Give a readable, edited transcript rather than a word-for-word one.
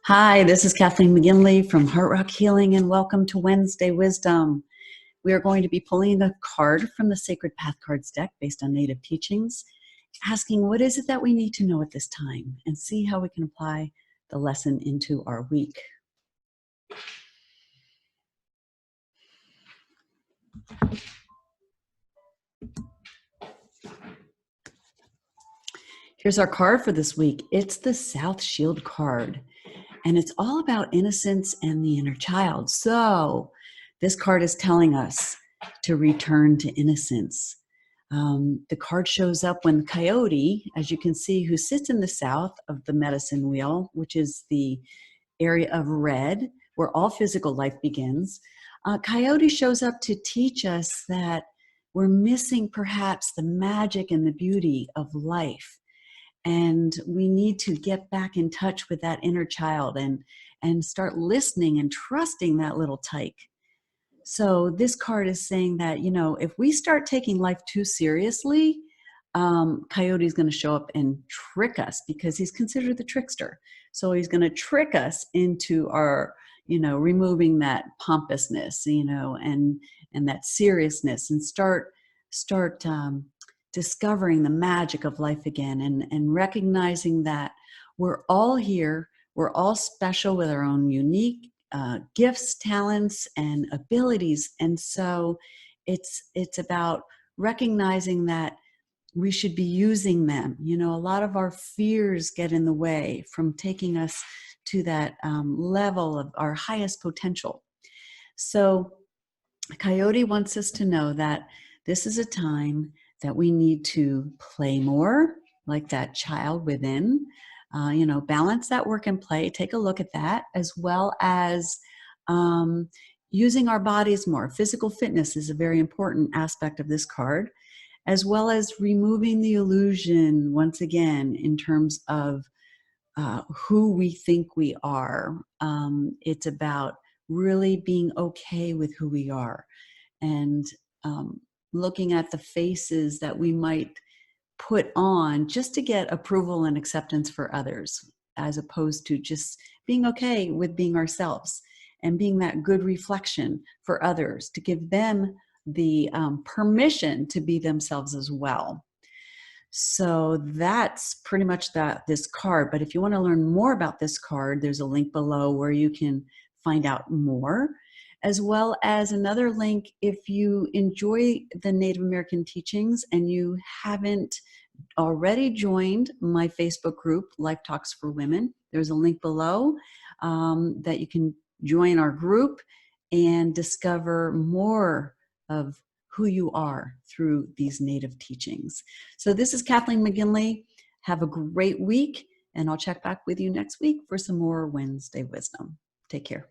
Hi, this is Kathleen McGinley from Heart Rock Healing, and welcome to Wednesday Wisdom. We are going to be pulling a card from the Sacred Path Cards deck based on Native teachings, asking what is it that we need to know at this time, and see how we can apply the lesson into our week. Here's our card for this week. It's the South Shield card, and it's all about innocence and the inner child. So this card is telling us to return to innocence. The card shows up when the coyote, as you can see, who sits in the south of the medicine wheel, which is the area of red, where all physical life begins. Coyote shows up to teach us that we're missing perhaps the magic and the beauty of life. And we need to get back in touch with that inner child and start listening and trusting that little tyke. So this card is saying that, if we start taking life too seriously, Coyote's going to show up and trick us because he's considered the trickster. So he's going to trick us into our, removing that pompousness, and that seriousness, and start discovering the magic of life again, and recognizing that we're all here, we're all special with our own unique gifts, talents, and abilities. And so it's about recognizing that we should be using them. A lot of our fears get in the way from taking us to that level of our highest potential. So Coyote wants us to know that this is a time that we need to play more, like that child within, balance that work and play. Take a look at that, as well as using our bodies more. Physical fitness is a very important aspect of this card, as well as removing the illusion once again in terms of who we think we are. It's about really being okay with who we are, and looking at the faces that we might put on just to get approval and acceptance for others, as opposed to just being okay with being ourselves and being that good reflection for others, to give them the permission to be themselves as well. So that's pretty much this card. But if you want to learn more about this card, there's a link below where you can find out more, as well as another link if you enjoy the Native American teachings and you haven't already joined my Facebook group, Life Talks for Women. There's a link below that you can join our group and discover more of who you are through these Native teachings. So this is Kathleen McGinley. Have a great week, and I'll check back with you next week for some more Wednesday wisdom. Take care.